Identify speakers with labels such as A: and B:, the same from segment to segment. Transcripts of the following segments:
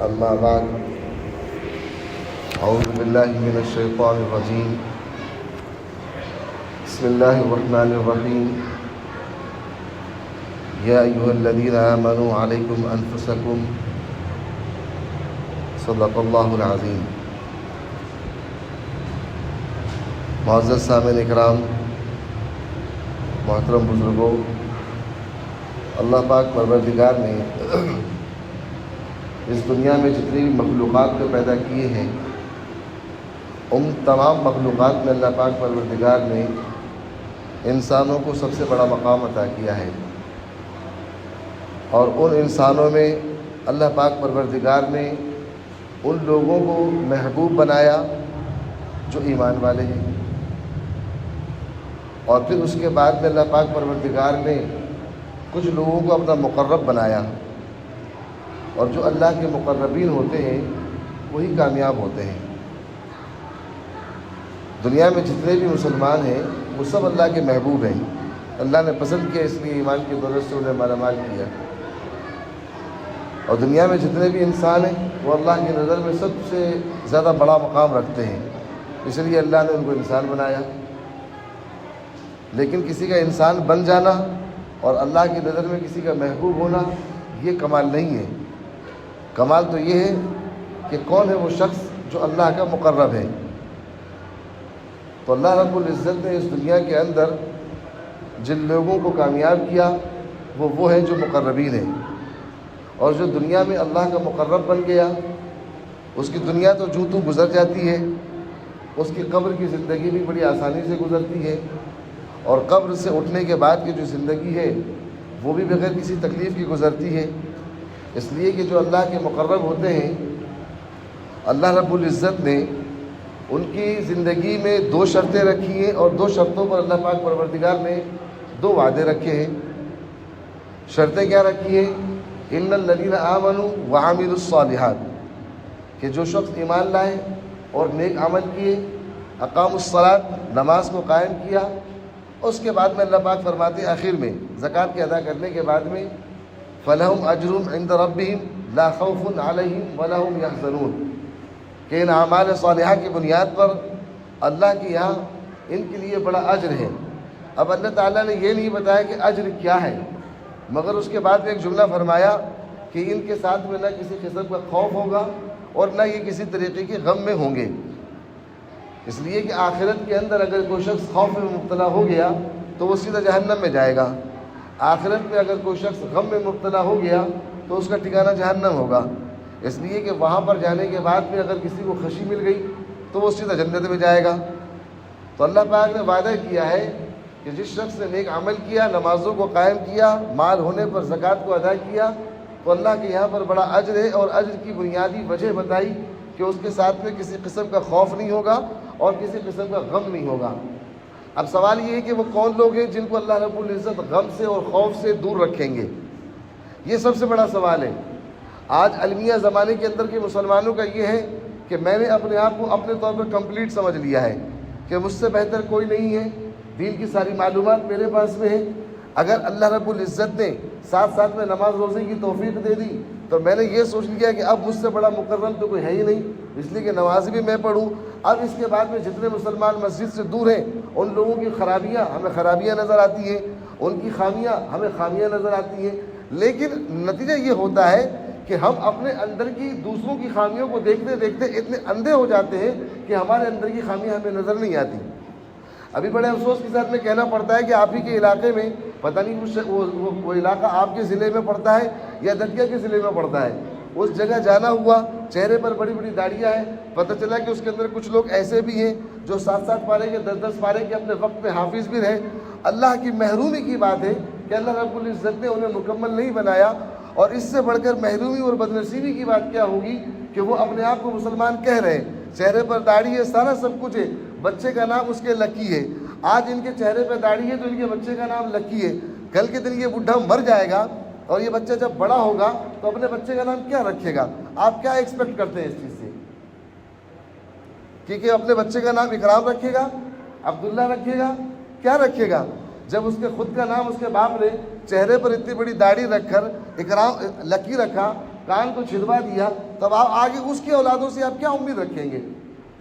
A: أما بعد أعوذ بالله من الشيطان الرجيم بسم الله الرحمن الرحيم يا أيها الذين آمنوا عليكم أنفسكم صدق الله العظيم. معزز سامعین اکرام، محترم بزرگوں، اللہ پاک پروردگار نے اس دنیا میں جتنی بھی مخلوقات کو پیدا کیے ہیں، ان تمام مخلوقات میں اللہ پاک پروردگار نے انسانوں کو سب سے بڑا مقام عطا کیا ہے، اور ان انسانوں میں اللہ پاک پروردگار نے ان لوگوں کو محبوب بنایا جو ایمان والے ہیں، اور پھر اس کے بعد میں اللہ پاک پروردگار نے کچھ لوگوں کو اپنا مقرب بنایا، اور جو اللہ کے مقربین ہوتے ہیں وہی کامیاب ہوتے ہیں۔ دنیا میں جتنے بھی مسلمان ہیں وہ سب اللہ کے محبوب ہیں، اللہ نے پسند کیا، اس لیے ایمان کی دولت سے انہیں مالا مال کیا، اور دنیا میں جتنے بھی انسان ہیں وہ اللہ کی نظر میں سب سے زیادہ بڑا مقام رکھتے ہیں، اس لیے اللہ نے ان کو انسان بنایا۔ لیکن کسی کا انسان بن جانا اور اللہ کی نظر میں کسی کا محبوب ہونا یہ کمال نہیں ہے۔ کمال تو یہ ہے کہ کون ہے وہ شخص جو اللہ کا مقرب ہے۔ تو اللہ رب العزت نے اس دنیا کے اندر جن لوگوں کو کامیاب کیا وہ ہیں جو مقربین ہیں، اور جو دنیا میں اللہ کا مقرب بن گیا اس کی دنیا تو جوں توں گزر جاتی ہے، اس کی قبر کی زندگی بھی بڑی آسانی سے گزرتی ہے، اور قبر سے اٹھنے کے بعد کی جو زندگی ہے وہ بھی بغیر کسی تکلیف کی گزرتی ہے۔ اس لیے کہ جو اللہ کے مقرب ہوتے ہیں، اللہ رب العزت نے ان کی زندگی میں 2 شرطیں رکھی ہیں، اور 2 شرطوں پر اللہ پاک پروردگار نے 2 وعدے رکھے ہیں۔ شرطیں کیا رکھی ہیں؟ ان الذین آمنوا وعملوا الصالحات، کہ جو شخص ایمان لائے اور نیک عمل کیے، اقاموا الصلاۃ، نماز کو قائم کیا، اس کے بعد میں اللہ پاک فرماتے ہیں آخر میں زکوٰۃ کے ادا کرنے کے بعد میں فَلَهُمْ أَجْرٌ عِنْدَ رَبِّهِمْ لَا خَوْفٌ عَلَيْهِمْ وَلَا هُمْ يَحْزَنُونَ، کہ ان اعمال صالحہ کی بنیاد پر اللہ کے یہاں ان کے لیے بڑا اجر ہے۔ اب اللہ تعالیٰ نے یہ نہیں بتایا کہ اجر کیا ہے، مگر اس کے بعد میں ایک جملہ فرمایا کہ ان کے ساتھ میں نہ کسی قسم کا خوف ہوگا اور نہ یہ کسی طریقے کے غم میں ہوں گے۔ اس لیے کہ آخرت کے اندر اگر کوئی شخص خوف میں مبتلا ہو گیا تو وہ سیدھا جہنم میں جائے گا، آخرت میں اگر کوئی شخص غم میں مبتلا ہو گیا تو اس کا ٹھکانہ جہنم ہوگا۔ اس لیے کہ وہاں پر جانے کے بعد میں اگر کسی کو خوشی مل گئی تو وہ سیدھا جنت میں جائے گا۔ تو اللہ پاک نے وعدہ کیا ہے کہ جس شخص نے نیک عمل کیا، نمازوں کو قائم کیا، مال ہونے پر زکوٰۃ کو ادا کیا، تو اللہ کے یہاں پر بڑا اجر ہے، اور اجر کی بنیادی وجہ بتائی کہ اس کے ساتھ میں کسی قسم کا خوف نہیں ہوگا اور کسی قسم کا غم نہیں ہوگا۔ اب سوال یہ ہے کہ وہ کون لوگ ہیں جن کو اللہ رب العزت غم سے اور خوف سے دور رکھیں گے؟ یہ سب سے بڑا سوال ہے۔ آج المیہ زمانے کے اندر کے مسلمانوں کا یہ ہے کہ میں نے اپنے آپ کو اپنے طور پر کمپلیٹ سمجھ لیا ہے کہ مجھ سے بہتر کوئی نہیں ہے، دین کی ساری معلومات میرے پاس میں ہے۔ اگر اللہ رب العزت نے ساتھ ساتھ میں نماز روزے کی توفیق دے دی تو میں نے یہ سوچ لیا کہ اب مجھ سے بڑا مکرم تو کوئی ہے ہی نہیں، اس لیے کہ نماز بھی میں پڑھوں۔ اب اس کے بعد میں جتنے مسلمان مسجد سے دور ہیں ان لوگوں کی خرابیاں ہمیں خرابیاں نظر آتی ہیں، ان کی خامیاں ہمیں خامیاں نظر آتی ہیں، لیکن نتیجہ یہ ہوتا ہے کہ ہم اپنے اندر کی دوسروں کی خامیوں کو دیکھتے دیکھتے اتنے اندھے ہو جاتے ہیں کہ ہمارے اندر کی خامیاں ہمیں نظر نہیں آتی۔ ابھی بڑے افسوس کے ساتھ میں کہنا پڑتا ہے کہ آپ ہی کے علاقے میں پتہ نہیں وہ علاقہ آپ کے ضلع میں پڑتا ہے یا دتیا کے ضلع میں پڑتا ہے، اس جگہ جانا ہوا، چہرے پر بڑی بڑی داڑیاں ہیں، پتہ چلا کہ اس کے اندر کچھ لوگ ایسے بھی ہیں جو 7 پارے کے 10 پارے کے اپنے وقت میں حافظ بھی رہے۔ اللہ کی محرومی کی بات ہے کہ اللہ رب العزت نے انہیں مکمل نہیں بنایا، اور اس سے بڑھ کر محرومی اور بدنصیبی کی بات کیا ہوگی کہ وہ اپنے آپ کو مسلمان کہہ رہے ہیں، چہرے پر داڑھی ہے، سارا سب کچھ ہے، بچے کا نام اس کے لکی ہے۔ آج ان کے چہرے پہ داڑھی ہے تو ان کے بچے کا نام لکی ہے، کل کے دن یہ بڈھا مر جائے گا اور یہ بچہ جب بڑا ہوگا تو اپنے بچے کا نام کیا رکھے گا؟ آپ کیا ایکسپیکٹ کرتے ہیں اس چیز سے؟ کہ اپنے بچے کا نام اکرام رکھے گا، عبداللہ رکھے گا، کیا رکھے گا؟ جب اس کے خود کا نام اس کے باپ نے چہرے پر اتنی بڑی داڑھی رکھ کر اکرام لکی رکھا، کان کو چھدوا دیا، تب آپ آگے اس کی اولادوں سے آپ کیا امید رکھیں گے؟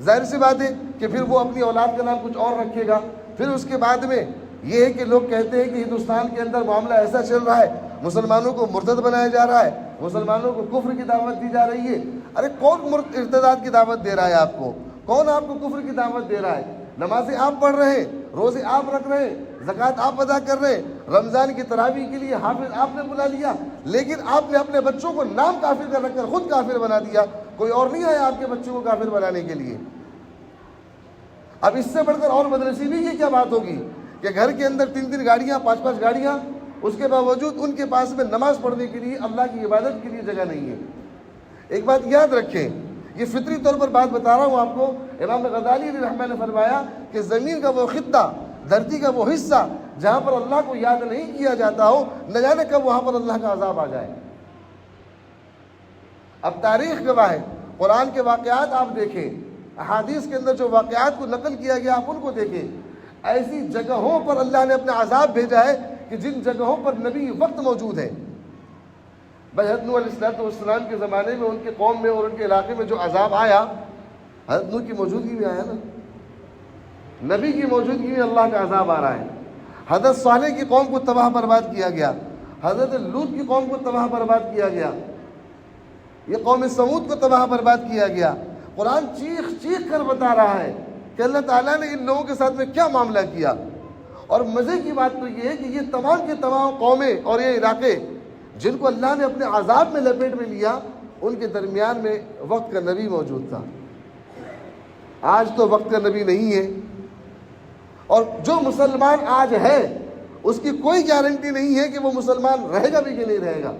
A: ظاہر سی بات ہے کہ پھر وہ اپنی اولاد کا نام کچھ اور رکھے گا۔ پھر اس کے بعد میں یہ ہے کہ لوگ کہتے ہیں کہ ہندوستان کے اندر معاملہ ایسا چل رہا ہے، مسلمانوں کو مرتد بنایا جا رہا ہے، مسلمانوں کو کفر کی دعوت دی جا رہی ہے۔ ارے کون ارتداد کی دعوت دے رہا ہے آپ کو؟ کون آپ کو کفر کی دعوت دے رہا ہے؟ نمازیں آپ پڑھ رہے ہیں، روزے آپ رکھ رہے ہیں، زکوٰۃ آپ ادا کر رہے ہیں، رمضان کی تراویح کے لیے حافظ آپ نے بلا لیا، لیکن آپ نے اپنے بچوں کو نام کافر کا رکھ کر خود کافر بنا دیا۔ کوئی اور نہیں آیا آپ کے بچوں کو کافر بنانے کے لیے۔ اب اس سے بڑھ کر اور بدنصیبی کی کیا بات ہوگی کہ گھر کے اندر 3 گاڑیاں، 5 گاڑیاں، اس کے باوجود ان کے پاس میں نماز پڑھنے کے لیے، اللہ کی عبادت کے لیے جگہ نہیں ہے۔ ایک بات یاد رکھیں، یہ فطری طور پر بات بتا رہا ہوں آپ کو، امام غزالی رحمہ نے فرمایا کہ زمین کا وہ خطہ، دھرتی کا وہ حصہ جہاں پر اللہ کو یاد نہیں کیا جاتا ہو، نہ جانے کب وہاں پر اللہ کا عذاب آ جائے۔ اب تاریخ گواہ ہے، قرآن کے واقعات آپ دیکھیں، احادیث کے اندر جو واقعات کو نقل کیا گیا آپ ان کو دیکھیں، ایسی جگہوں پر اللہ نے اپنا عذاب بھیجا ہے کہ جن جگہوں پر نبی وقت موجود ہے۔ حضرت نوح علیہ السلام کے زمانے میں ان کے قوم میں اور ان کے علاقے میں جو عذاب آیا، حضرت نوح کی موجودگی میں آیا نا، نبی کی موجودگی میں اللہ کا عذاب آ رہا ہے۔ حضرت صالح کی قوم کو تباہ برباد کیا گیا، حضرت لوط کی قوم کو تباہ برباد کیا گیا، یہ قوم سمود کو تباہ برباد کیا گیا۔ قرآن چیخ چیخ کر بتا رہا ہے کہ اللہ تعالیٰ نے ان لوگوں کے ساتھ میں کیا معاملہ کیا۔ اور مزے کی بات تو یہ ہے کہ یہ تمام کے تمام قومیں اور یہ علاقے جن کو اللہ نے اپنے عذاب میں لپیٹ میں لیا، ان کے درمیان میں وقت کا نبی موجود تھا۔ آج تو وقت کا نبی نہیں ہے، اور جو مسلمان آج ہے اس کی کوئی گارنٹی نہیں ہے کہ وہ مسلمان رہے گا بھی کہ نہیں رہے گا۔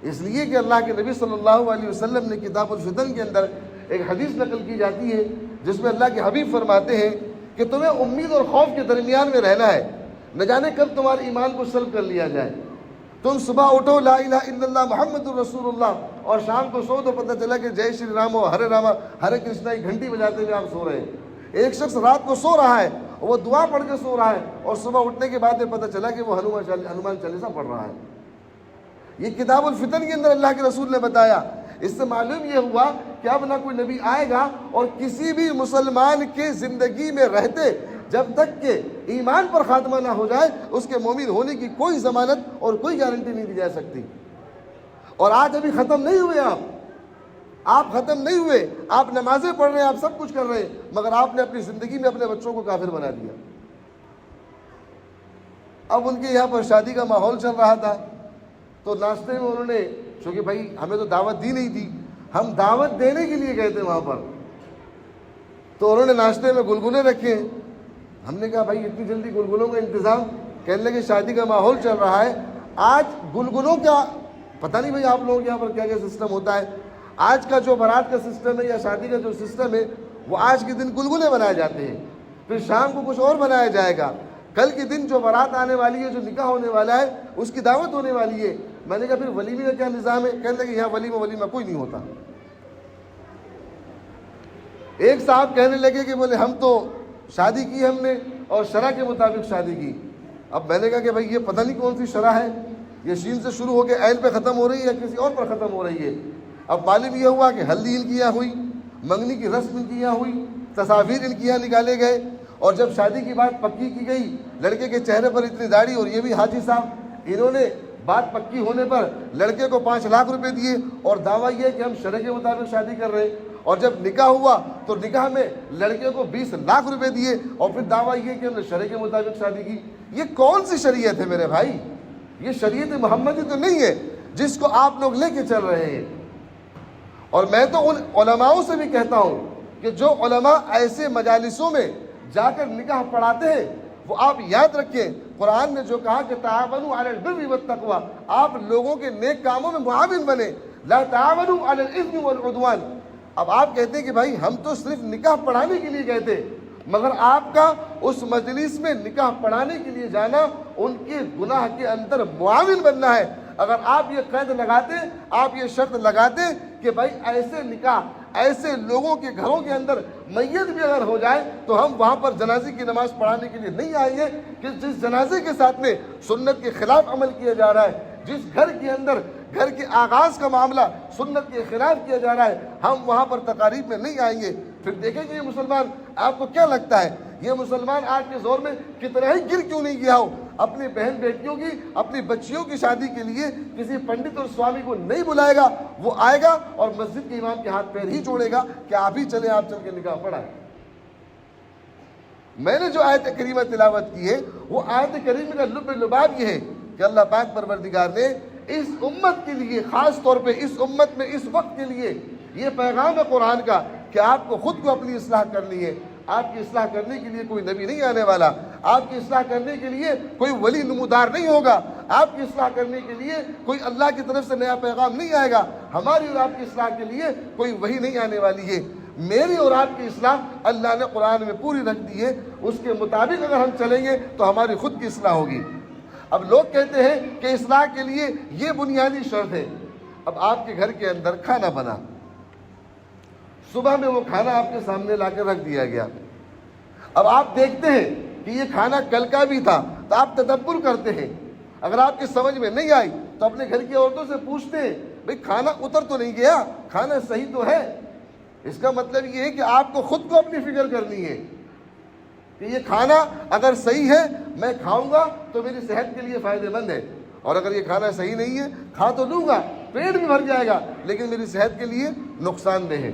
A: اس لیے کہ اللہ کے نبی صلی اللہ علیہ وسلم نے کتاب الفتن کے اندر ایک حدیث نقل کی جاتی ہے جس میں اللہ کے حبیب فرماتے ہیں کہ تمہیں امید اور خوف کے درمیان میں رہنا ہے، نہ جانے کب تمہارے ایمان کو سلب کر لیا جائے۔ تم صبح اٹھو لا الہ الا اللہ محمد الرسول اللہ، اور شام کو سو تو پتہ چلا کہ جے شری رام و ہرے راما ہرے کرشنا کی گھنٹی بجاتے ہوئے آپ سو رہے ہیں۔ ایک شخص رات کو سو رہا ہے، وہ دعا پڑھ کے سو رہا ہے، اور صبح اٹھنے کے بعد پتہ چلا کہ وہ ہنومان چالیسا پڑھ رہا ہے۔ یہ کتاب الفتن کے اندر اللہ کے رسول نے بتایا۔ اس سے معلوم یہ ہوا کہ اب نہ کوئی نبی آئے گا، اور کسی بھی مسلمان کے زندگی میں رہتے جب تک کہ ایمان پر خاتمہ نہ ہو جائے، اس کے مومن ہونے کی کوئی ضمانت اور کوئی گارنٹی نہیں دی جا سکتی۔ اور آج ابھی ختم نہیں ہوئے، آپ ختم نہیں ہوئے، آپ نمازیں پڑھ رہے ہیں، آپ سب کچھ کر رہے ہیں، مگر آپ نے اپنی زندگی میں اپنے بچوں کو کافر بنا دیا۔ اب ان کے یہاں پر شادی کا ماحول چل رہا تھا، تو ناشتے میں انہوں نے، چونکہ بھائی ہمیں تو دعوت دی نہیں تھی، ہم دعوت دینے کے لیے گئے تھے وہاں پر، تو انہوں نے ناشتے میں گلگلے رکھے۔ ہم نے کہا بھائی اتنی جلدی گلگلوں کا انتظام؟ کہنے لگے شادی کا ماحول چل رہا ہے، آج گلگلوں کا پتہ نہیں بھائی آپ لوگوں کے یہاں پر کیا کیا سسٹم ہوتا ہے، آج کا جو بارات کا سسٹم ہے یا شادی کا جو سسٹم ہے، وہ آج کے دن گلگلے بنائے جاتے ہیں، پھر شام کو کچھ اور بنایا جائے گا، کل کے دن جو بارات آنے والی ہے، جو نکاح ہونے والا ہے، اس کی دعوت ہونے والی ہے۔ میں نے کہا پھر ولیمے کا کیا نظام ہے؟ کہنے لگے یہاں ولیمہ کوئی نہیں ہوتا۔ ایک صاحب کہنے لگے کہ بولے ہم تو شادی کی ہم نے اور شرع کے مطابق شادی کی۔ اب میں نے کہا کہ بھائی یہ پتہ نہیں کون سی شرع ہے، یہ شین سے شروع ہو کے عین پہ ختم ہو رہی ہے یا کسی اور پر ختم ہو رہی ہے۔ اب معلوم یہ ہوا کہ ہلدی ان کی یہاں ہوئی، منگنی کی رسم ان کی یہاں ہوئی، تصاویر ان کی یہاں نکالے گئے، اور جب شادی کی بات پکی کی گئی، لڑکے کے چہرے پر اتنی داڑھی، اور یہ بھی حاجی صاحب، انہوں نے بات پکی ہونے پر لڑکے کو 5 لاکھ روپے دیے، اور دعویٰ یہ کہ ہم شرع کے مطابق شادی کر رہے ہیں، اور جب نکاح ہوا تو نکاح میں لڑکے کو 20 لاکھ روپے دیے، اور پھر دعویٰ یہ کہ ہم نے شرع کے مطابق شادی کی۔ یہ کون سی شریعت ہے میرے بھائی؟ یہ شریعت محمدی تو نہیں ہے جس کو آپ لوگ لے کے چل رہے ہیں۔ اور میں تو ان علماؤں سے بھی کہتا ہوں کہ جو علماء ایسے مجالسوں میں جا کر نکاح پڑھاتے ہیں، وہ آپ یاد رکھیں، قرآن نے جو کہا کہ تعاونوا علی البر والتقوی، آپ لوگوں کے نیک کاموں میں معاون بنے، لا تعاونوا علی الاثم والعدوان۔ اب آپ کہتے ہیں کہ بھائی ہم تو صرف نکاح پڑھانے کے لیے گئے تھے، مگر آپ کا اس مجلس میں نکاح پڑھانے کے لیے جانا ان کے گناہ کے اندر معاون بننا ہے۔ اگر آپ یہ قید لگاتے، آپ یہ شرط لگاتے کہ بھائی ایسے نکاح، ایسے لوگوں کے گھروں کے اندر میت بھی اگر ہو جائے تو ہم وہاں پر جنازے کی نماز پڑھانے کے لیے نہیں آئیں گے، کہ جس جنازے کے ساتھ میں سنت کے خلاف عمل کیا جا رہا ہے، جس گھر کے اندر گھر کے آغاز کا معاملہ سنت کے خلاف کیا جا رہا ہے، ہم وہاں پر تقاریب میں نہیں آئیں گے۔ پھر دیکھیں گے یہ مسلمان، آپ کو کیا لگتا ہے یہ مسلمان آج کے دور میں کتنا ہی گر کیوں نہیں گیا ہو، اپنی بہن بیٹیوں کی، اپنی بچیوں کی شادی کے لیے کسی پنڈت اور سوامی کو نہیں بلائے گا، وہ آئے گا اور مسجد کے امام کے ہاتھ پیر ہی چھوڑے گا کہ آپ ہی چلیں، آپ چل کے نکاح پڑھائیں۔ میں نے جو آیت کریمہ تلاوت کی ہے وہ آیت کریمہ کا لب لباب یہ ہے کہ اللہ پاک پروردگار نے اس امت کے لیے، خاص طور پہ اس امت میں اس وقت کے لیے یہ پیغام ہے قرآن کا کہ آپ کو خود کو اپنی اصلاح کرنی ہے۔ آپ کی اصلاح کرنے کے لیے کوئی نبی نہیں آنے والا، آپ کی اصلاح کرنے کے لیے کوئی ولی نمودار نہیں ہوگا، آپ کی اصلاح کرنے کے لیے کوئی اللہ کی طرف سے نیا پیغام نہیں آئے گا، ہماری اور آپ کی اصلاح کے لیے کوئی وحی نہیں آنے والی ہے۔ میری اور آپ کی اصلاح اللہ نے قرآن میں پوری رکھ دی ہے، اس کے مطابق اگر ہم چلیں گے تو ہماری خود کی اصلاح ہوگی۔ اب لوگ کہتے ہیں کہ اصلاح کے لیے یہ بنیادی شرط ہے۔ اب آپ کے گھر کے اندر کھانا بنا، صبح میں وہ کھانا آپ کے سامنے لا کے رکھ دیا گیا، اب آپ دیکھتے ہیں کہ یہ کھانا کل کا بھی تھا تو آپ تدبر کرتے ہیں، اگر آپ کی سمجھ میں نہیں آئی تو اپنے گھر کی عورتوں سے پوچھتے ہیں بھئی کھانا اتر تو نہیں گیا، کھانا صحیح تو ہے۔ اس کا مطلب یہ ہے کہ آپ کو خود کو اپنی فکر کرنی ہے کہ یہ کھانا اگر صحیح ہے میں کھاؤں گا تو میری صحت کے لیے فائدہ مند ہے، اور اگر یہ کھانا صحیح نہیں ہے کھا تو لوں گا، پیٹ بھی بھر جائے گا لیکن میری صحت کے لیے نقصان دہ ہے۔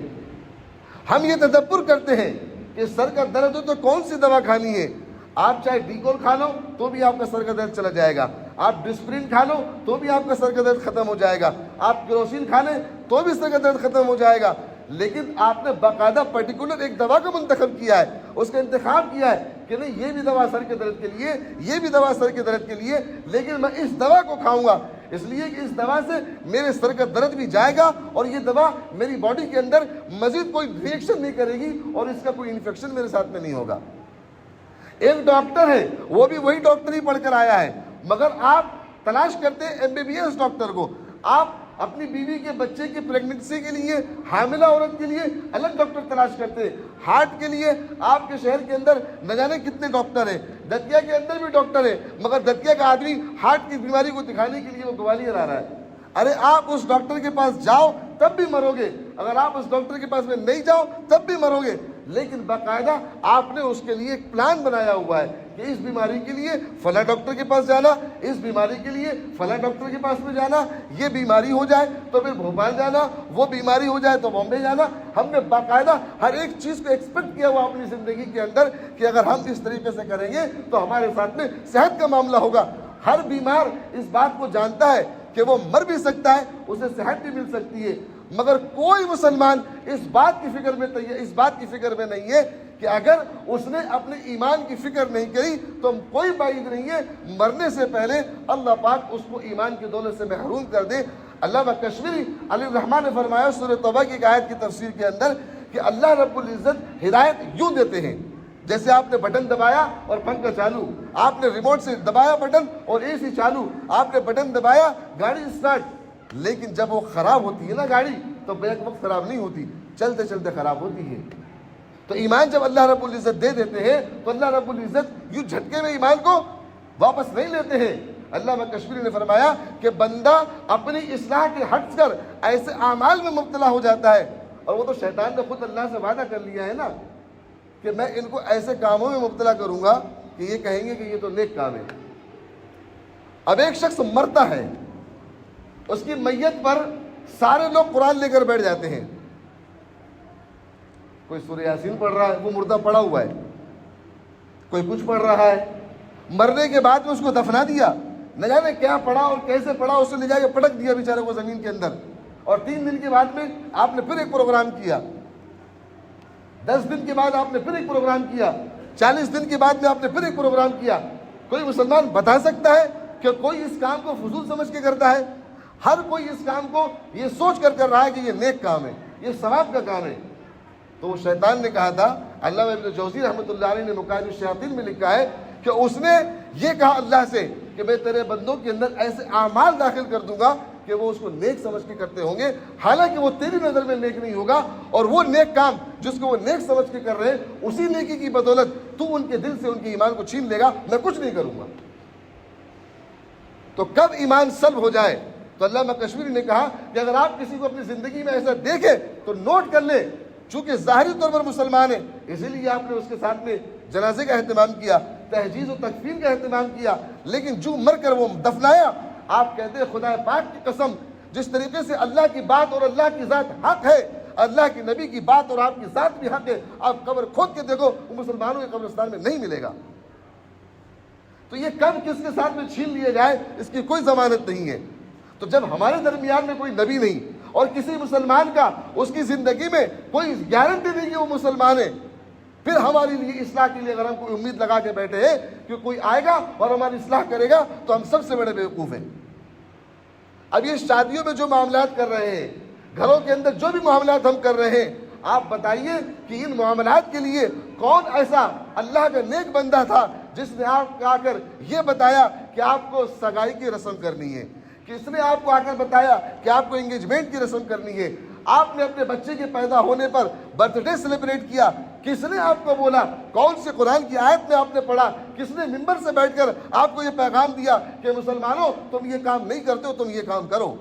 A: ہم یہ تدبر کرتے ہیں کہ سر کا درد ہو تو کون سی دوا کھانی ہے، آپ چاہے ڈیکول کھا لو تو بھی آپ کا سر کا درد چلا جائے گا، آپ ڈسپرین کھا لو تو بھی آپ کا سر کا درد ختم ہو جائے گا، آپ کیروسین کھا لیں تو بھی سر کا درد ختم ہو جائے گا، لیکن آپ نے باقاعدہ پرٹیکولر ایک دوا کا منتخب کیا ہے، اس کا انتخاب کیا ہے کہ نہیں یہ بھی دوا سر کے درد کے لیے، یہ بھی دوا سر کے درد کے لیے، لیکن میں اس دوا کو کھاؤں گا اس لیے کہ اس دوا سے میرے سر کا درد بھی جائے گا اور یہ دوا میری باڈی کے اندر مزید کوئی ری ایکشن نہیں کرے گی اور اس کا کوئی انفیکشن میرے ساتھ میں نہیں ہوگا۔ ایک ڈاکٹر ہے، وہ بھی وہی ڈاکٹر ہی پڑھ کر آیا ہے، مگر آپ تلاش کرتے ہیں MBBS ڈاکٹر کو، آپ اپنی بیوی کے بچے کی پریگننسی کے لیے، حاملہ عورت کے لیے الگ ڈاکٹر تلاش کرتے ہیں، ہارٹ کے لیے آپ کے شہر کے اندر نہ جانے کتنے ڈاکٹر ہیں، دتیا کے اندر بھی ڈاکٹر ہے، مگر دتیا کا آدمی ہارٹ کی بیماری کو دکھانے کے لیے وہ گوالیار آ رہا ہے۔ ارے آپ اس ڈاکٹر کے پاس جاؤ تب بھی مرو گے، اگر آپ اس ڈاکٹر کے پاس میں نہیں جاؤ تب بھی مرو گے، لیکن باقاعدہ آپ نے اس کے لیے ایک پلان بنایا ہوا ہے کہ اس بیماری کے لیے فلاں ڈاکٹر کے پاس جانا، اس بیماری کے لیے فلاں ڈاکٹر کے پاس میں جانا، یہ بیماری ہو جائے تو پھر بھوپال جانا، وہ بیماری ہو جائے تو بامبے جانا۔ ہم نے باقاعدہ ہر ایک چیز کو ایکسپیکٹ کیا ہوا اپنی زندگی کے اندر کہ اگر ہم اس طریقے سے کریں گے تو ہمارے ساتھ میں صحت کا معاملہ ہوگا۔ ہر بیمار اس بات کو جانتا ہے کہ وہ مر بھی سکتا ہے، اسے صحت بھی مل سکتی ہے، مگر کوئی مسلمان اس بات کی فکر میں نہیں ہے کہ اگر اس نے اپنے ایمان کی فکر نہیں کی تو کوئی بعید نہیں ہے مرنے سے پہلے اللہ پاک اس کو ایمان کی دولت سے محروم کر دے۔ علامہ کشمیری علی الرحمٰن نے فرمایا سورہ توبہ کی ایک آیت کی تفسیر کے اندر کہ اللہ رب العزت ہدایت یوں دیتے ہیں جیسے آپ نے بٹن دبایا اور پنکھا چالو، آپ نے ریموٹ سے دبایا بٹن اور AC چالو، آپ نے بٹن دبایا گاڑی اسٹارٹ، لیکن جب وہ خراب ہوتی ہے نا گاڑی تو بیک وقت خراب نہیں ہوتی، چلتے چلتے خراب ہوتی ہے۔ تو ایمان جب اللہ رب العزت دے دیتے ہیں تو اللہ رب العزت یوں جھٹکے میں ایمان کو واپس نہیں لیتے ہیں۔ علامہ کشمیری نے فرمایا کہ بندہ اپنی اصلاح کے ہٹ کر ایسے اعمال میں مبتلا ہو جاتا ہے، اور وہ تو شیطان نے خود اللہ سے وعدہ کر لیا ہے نا کہ میں ان کو ایسے کاموں میں مبتلا کروں گا کہ یہ کہیں گے کہ یہ تو نیک کام ہے۔ اب ایک شخص مرتا ہے، اس کی میت پر سارے لوگ قرآن لے کر بیٹھ جاتے ہیں، کوئی سورہ یاسین پڑھ رہا ہے، وہ مردہ پڑا ہوا ہے، کوئی کچھ پڑھ رہا ہے، مرنے کے بعد میں اس کو دفنا دیا، نہ جانے کیا پڑھا اور کیسے پڑھا، اسے لے جا کے پٹک دیا بیچارے کو زمین کے اندر، اور 3 دن کے بعد میں آپ نے پھر ایک پروگرام کیا، 10 دن کے بعد آپ نے پھر ایک پروگرام کیا، 40 دن کے بعد میں آپ نے پھر ایک پروگرام کیا۔ کوئی مسلمان بتا سکتا ہے کہ کوئی اس کام کو فضول سمجھ کے کرتا ہے؟ ہر کوئی اس کام کو یہ سوچ کر رہا ہے کہ یہ نیک کام ہے، یہ ثواب کا کام ہے۔ تو وہ شیطان نے کہا تھا، علامہ ابن جوزی رحمۃ اللہ علیہ نے مقاعد الشیاطین میں لکھا ہے کہ اس نے یہ کہا اللہ سے کہ کہ میں تیرے بندوں کے اندر ایسے اعمال داخل کر دوں گا کہ وہ اس کو نیک سمجھ کے کرتے ہوں گے، حالانکہ وہ تیری نظر میں نیک نہیں ہوگا، اور وہ نیک کام جس کو وہ نیک سمجھ کے کر رہے ہیں، اسی نیکی کی بدولت تو ان کے دل سے ان کے ایمان کو چھین لے گا، میں کچھ نہیں کروں گا۔ تو کب ایمان سلب ہو جائے؟ تو علامہ کشمیری نے کہا کہ اگر آپ کسی کو اپنی زندگی میں ایسا دیکھیں تو نوٹ کر لیں، چونکہ ظاہری طور پر مسلمان ہے اسی لیے آپ نے اس کے ساتھ میں جنازے کا اہتمام کیا، تہجیز و تکفین کا اہتمام کیا، لیکن جو مر کر وہ دفنایا، آپ کہتے ہیں خدا پاک کی قسم، جس طریقے سے اللہ کی بات اور اللہ کی ذات حق ہے، اللہ کی نبی کی بات اور آپ کی ذات بھی حق ہے، آپ قبر کھود کے دیکھو وہ مسلمانوں کے قبرستان میں نہیں ملے گا۔ تو یہ کب کس کے ساتھ میں چھین لیے جائے اس کی کوئی ضمانت نہیں ہے۔ تو جب ہمارے درمیان میں کوئی نبی نہیں اور کسی مسلمان کا اس کی زندگی میں کوئی گارنٹی نہیں کہ وہ مسلمان ہے، پھر ہماری لیے اصلاح کے لیے اگر ہم کوئی امید لگا کے بیٹھے ہیں کہ کوئی آئے گا اور ہماری اصلاح کرے گا تو ہم سب سے بڑے بیوقوف ہیں۔ اب یہ شادیوں میں جو معاملات کر رہے ہیں، گھروں کے اندر جو بھی معاملات ہم کر رہے ہیں، آپ بتائیے کہ ان معاملات کے لیے کون ایسا اللہ کا نیک بندہ تھا جس نے آپ کو آ کر یہ بتایا کہ آپ کو سگائی کی رسم کرنی ہے، کس نے آپ کو آ کر بتایا کہ آپ کو انگیجمنٹ کی رسم کرنی ہے، آپ نے اپنے بچے کے پیدا ہونے پر برتھ ڈے سیلیبریٹ کیا، کس نے آپ کو بولا، کون سے قرآن کی آیت میں آپ نے پڑھا، کس نے منبر سے بیٹھ کر آپ کو یہ پیغام دیا کہ مسلمانوں تم یہ کام نہیں کرتے ہو، تم یہ کام کرو۔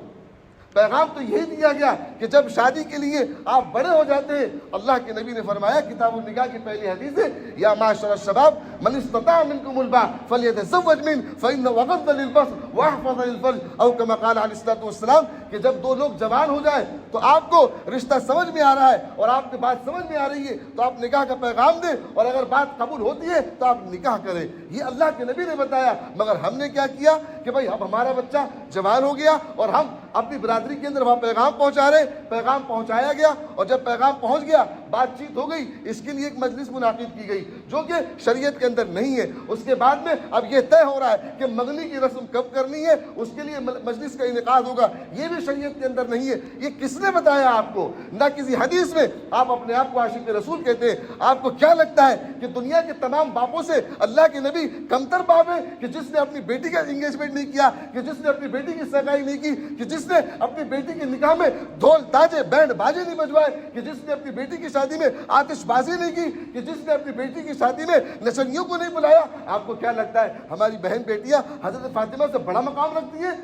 A: پیغام تو یہی دیا گیا کہ جب شادی کے لیے آپ بڑے ہو جاتے ہیں، اللہ کے نبی نے فرمایا، کتاب النکاح کی پہلی حدیث ہے، یا معاشر الشباب من استطاع منکم الباء فلیتزوج منہ فإنہ اغض للبصر واحفظ للفرج، او کما قال علیہ الصلوۃ والسلام، کہ جب دو لوگ جوان ہو جائیں تو آپ کو رشتہ سمجھ میں آ رہا ہے اور آپ کی بات سمجھ میں آ رہی ہے تو آپ نکاح کا پیغام دیں، اور اگر بات قبول ہوتی ہے تو آپ نکاح کریں۔ یہ اللہ کے نبی نے بتایا، مگر ہم نے کیا کیا کہ بھائی اب ہمارا بچہ جوان ہو گیا اور ہم اپنی برادری کے اندر وہاں پیغام پہنچا رہے، پیغام پہنچایا گیا، اور جب پیغام پہنچ گیا بات چیت ہو گئی، اس کے لیے ایک مجلس منعقد کی گئی جو کہ شریعت کے اندر نہیں ہے۔ اس کے بعد میں اب یہ طے ہو رہا ہے کہ منگنی کی رسم کب کرنی ہے، اس کے لیے مجلس کا انعقاد ہوگا، یہ بھی شریعت کے اندر نہیں ہے۔ یہ کس نے بتایا آپ کو؟ نہ کسی حدیث میں۔ آپ اپنے آپ کو عاشق رسول کہتے ہیں، آپ کو کیا لگتا ہے کہ دنیا کے تمام باپوں سے اللہ کے نبی کمتر باپ ہے کہ جس نے اپنی بیٹی کا انگیجمنٹ نہیں کیا، کہ جس نے اپنی بیٹی کی سگائی نہیں کی، کہ جس نے اپنی بیٹی کے نکاح میں ڈھول تاجے بینڈ باجے نہیں بجوائے، کہ جس نے اپنی بیٹی کی شادی میں آتش بازی نہیں کی، کہ جس نے اپنی بیٹی کی شادی میں نچنیوں کو نہیں بلایا؟ آپ کو کیا لگتا ہے ہماری بہن بیٹیاں حضرت فاطمہ سے بڑا مقام رکھتی ہیں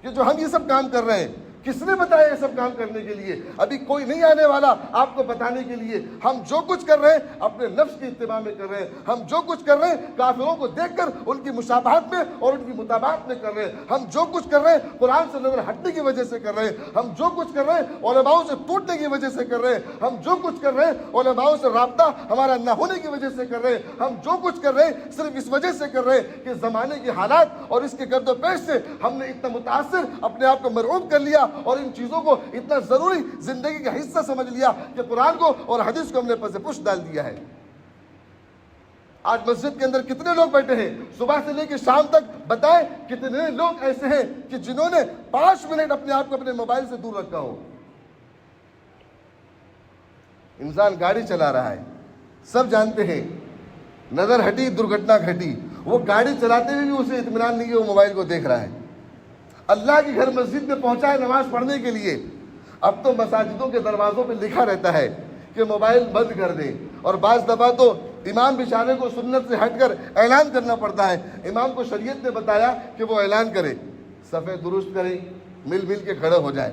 A: کہ جو ہم یہ سب کام کر رہے ہیں؟ کس نے بتایا یہ سب کام کرنے کے لیے؟ ابھی کوئی نہیں آنے والا آپ کو بتانے کے لیے۔ ہم جو کچھ کر رہے ہیں اپنے نفس کی اتباع میں کر رہے ہیں، ہم جو کچھ کر رہے ہیں کافروں کو دیکھ کر ان کی مشابہت میں اور ان کی مطابقت میں کر رہے ہیں، ہم جو کچھ کر رہے ہیں قرآن سے نظر ہٹنے کی وجہ سے کر رہے ہیں، ہم جو کچھ کر رہے ہیں علماؤں سے ٹوٹنے کی وجہ سے کر رہے ہیں، ہم جو کچھ کر رہے ہیں علماؤں سے رابطہ ہمارا نہ ہونے کی وجہ سے کر رہے ہیں، ہم جو کچھ کر رہے ہیں صرف اس وجہ سے کر رہے ہیں کہ زمانے کے حالات اور اس کے گرد و پیش سے ہم نے اتنا متاثر اپنے آپ کو مرعوب کر لیا اور ان چیزوں کو اتنا ضروری زندگی کا حصہ سمجھ لیا کہ قرآن کو اور حدیث کو ہم نے پس پش ڈال دیا ہے۔ آج مسجد کے اندر کتنے لوگ بیٹھے ہیں؟ صبح سے لے کے شام تک بتائیں کتنے لوگ ایسے ہیں کہ جنہوں نے 5 منٹ اپنے آپ کو اپنے موبائل سے دور رکھا ہو؟ انسان گاڑی چلا رہا ہے، سب جانتے ہیں، نظر ہٹی درگھٹنا گھٹی، وہ گاڑی چلاتے ہوئے بھی اسے اطمینان نہیں ہے، وہ موبائل کو دیکھ رہا ہے۔ اللہ کے گھر مسجد میں پہنچا ہے نماز پڑھنے کے لیے، اب تو مساجدوں کے دروازوں پہ لکھا رہتا ہے کہ موبائل بند کر دیں، اور بعض دفعہ تو امام بیچارے کو سنت سے ہٹ کر اعلان کرنا پڑتا ہے۔ امام کو شریعت نے بتایا کہ وہ اعلان کرے، صفیں درست کریں، مل مل کے کھڑے ہو جائے،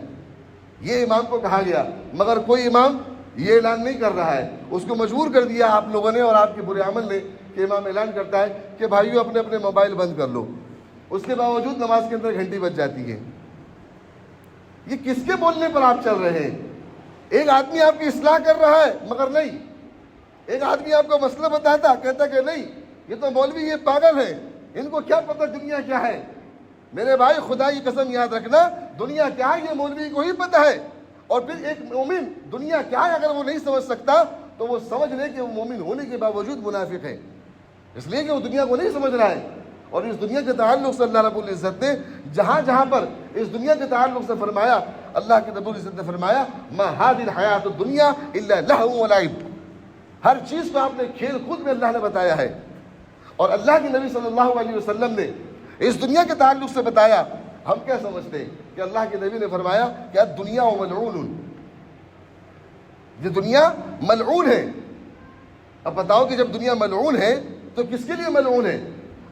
A: یہ امام کو کہا گیا، مگر کوئی امام یہ اعلان نہیں کر رہا ہے۔ اس کو مجبور کر دیا آپ لوگوں نے اور آپ کے برے عمل نے کہ امام اعلان کرتا ہے کہ بھائیو اپنے اپنے موبائل بند کر لو، اس کے باوجود نماز کے اندر گھنٹی بج جاتی ہے۔ یہ کس کے بولنے پر آپ چل رہے ہیں؟ ایک آدمی آپ کی اصلاح کر رہا ہے مگر نہیں، ایک آدمی آپ کو مسئلہ بتاتا کہتا کہ نہیں یہ تو مولوی یہ پاگل ہے، ان کو کیا پتہ دنیا کیا ہے۔ میرے بھائی خدا کی قسم یاد رکھنا، دنیا کیا ہے یہ مولوی کو ہی پتہ ہے، اور پھر ایک مومن دنیا کیا ہے اگر وہ نہیں سمجھ سکتا تو وہ سمجھ لے کہ وہ مومن ہونے کے باوجود منافق ہے، اس لیے کہ وہ دنیا کو نہیں سمجھ رہا ہے۔ اور اس دنیا کے تعلق سے اللہ رب العزت نے جہاں جہاں پر اس دنیا کے تعلق سے فرمایا، اللہ کے رب العزت نے فرمایا ما هذه الحیات الدنیا الا لهو ولعب، ہر چیز کو آپ نے کھیل کود میں اللہ نے بتایا ہے۔ اور اللہ کے نبی صلی اللہ علیہ وسلم نے اس دنیا کے تعلق سے بتایا. ہم کیا سمجھتے ہیں کہ اللہ کے نبی نے فرمایا کہ دنیا ملعون، یہ دنیا ملعون ہے. اب بتاؤ کہ جب دنیا ملعون ہے تو کس کے لیے ملعون ہے؟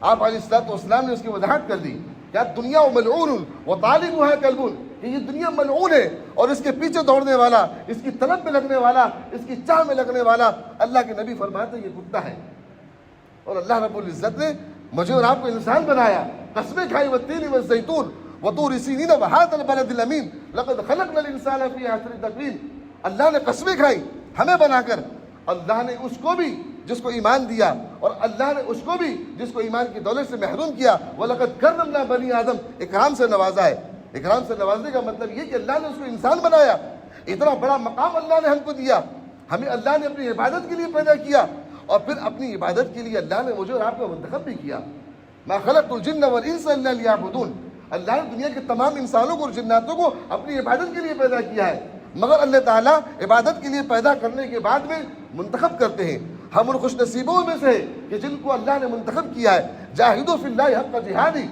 A: آپ علیہ الصلوۃ والسلام نے اس کی وضاحت کر دی کہ دنیا ملعون وطالبها کلب، کہ یہ دنیا ملعون ہے اور اس کے پیچھے دوڑنے والا، اس کی طلب میں لگنے والا، اس کی چاہ میں لگنے والا، اللہ کے نبی فرماتے ہیں یہ کتا ہے. اور اللہ رب العزت نے مجھے اور آپ کو انسان بنایا. قسمیں کھائی والتین والزیتون وطور سینین وہذا البلد الامین لقد خلقنا الانسان فی احسن تقویم. اللہ نے قسمیں کھائی ہمیں بنا کر. اللہ نے اس کو بھی جس کو ایمان دیا، اور اللہ نے اس کو بھی جس کو ایمان کی دولت سے محروم کیا. وَلَقَدْ كَرَّمْنَا بَنِي آدم، اکرام سے نوازا ہے. اکرام سے نوازنے کا مطلب یہ کہ اللہ نے اس کو انسان بنایا. اتنا بڑا مقام اللہ نے ہم کو دیا. ہمیں اللہ نے اپنی عبادت کے لیے پیدا کیا، اور پھر اپنی عبادت کے لیے اللہ نے مجھے اور آپ کو منتخب بھی کیا. مَا خَلَقْتُ الْجِنَّ وَالْإِنسَ إِلَّا لِيَعْبُدُونَ. اللہ نے دنیا کے تمام انسانوں کو اور جناتوں کو اپنی عبادت کے لیے پیدا کیا ہے، مگر اللہ تعالیٰ عبادت کے لیے پیدا کرنے کے بعد میں منتخب کرتے ہیں. ہم ان خوش نصیبوں میں سے ہیں کہ جن کو اللہ نے منتخب کیا ہے. جاہدوا فی اللہ حق جہادی،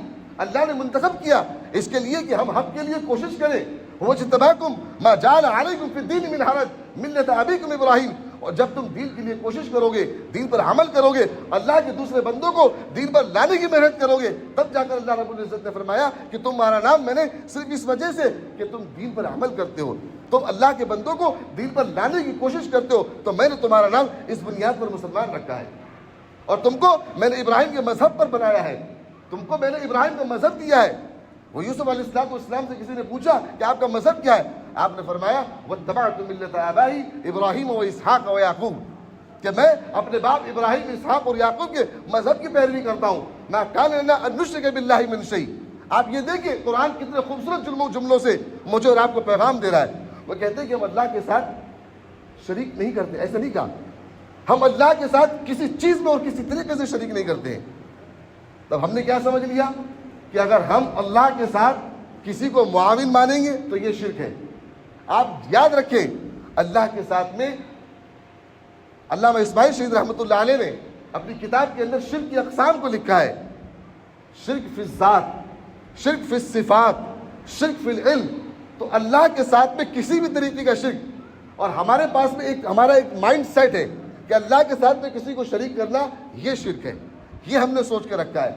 A: اللہ نے منتخب کیا اس کے لیے کہ ہم حق کے لیے کوشش کریں. وَاجْتَبَاكُمْ مَا جَعَلَ عَلَيْكُمْ فِي الدِّينِ مِنْ حَرَجٍ مِلَّةَ أَبِيكُمْ إِبْرَاهِيمَ. اور جب تم دین کے لیے کوشش کرو گے، دین پر عمل کرو گے، اللہ کے دوسرے بندوں کو دین پر لانے کی محنت کرو گے، تب جا کر اللہ رب العزت نے فرمایا کہ تمہارا نام میں نے صرف اس وجہ سے کہ تم دین پر عمل کرتے ہو، تم اللہ کے بندوں کو دین پر لانے کی کوشش کرتے ہو، تو میں نے تمہارا نام اس بنیاد پر مسلمان رکھا ہے. اور تم کو میں نے ابراہیم کے مذہب پر بنایا ہے، تم کو میں نے ابراہیم کا مذہب دیا ہے. وہ یوسف علیہ السلام سے کسی نے پوچھا کہ آپ کا مذہب کیا ہے؟ آپ نے فرمایا وَاتَّبَعْتُ مِلَّةَ آبَائِي إِبْرَاهِيمَ وَإِسْحَاقَ وَيَعْقُوبَ، کہ میں اپنے باپ ابراہیم، اسحاق اور یعقوب کے مذہب کی پیروی کرتا ہوں. مَا كَانَ لَنَا أَن نُشْرِكَ بِاللَّهِ مِن شَيْءٍ. آپ یہ دیکھیں قرآن کتنے خوبصورت جملوں سے مجھے اور آپ کو پیغام دے رہا ہے. وہ کہتے ہیں کہ ہم اللہ کے ساتھ شریک نہیں کرتے. ایسا نہیں کہا، ہم اللہ کے ساتھ کسی چیز میں اور کسی طریقے سے شریک نہیں کرتے ہیں. تب ہم نے کیا سمجھ لیا کہ اگر ہم اللہ کے ساتھ کسی کو معاون مانیں گے تو یہ شرک ہے. آپ یاد رکھیں اللہ کے ساتھ میں علامہ اسماعیل شہید رحمۃ اللہ علیہ نے اپنی کتاب کے اندر شرک کی اقسام کو لکھا ہے. شرک فی الذات، شرک فی الصفات، شرک فی العلم. تو اللہ کے ساتھ میں کسی بھی طریقے کا شرک، اور ہمارے پاس میں ہمارا ایک مائنڈ سیٹ ہے کہ اللہ کے ساتھ میں کسی کو شریک کرنا یہ شرک ہے. یہ ہم نے سوچ کے رکھا ہے.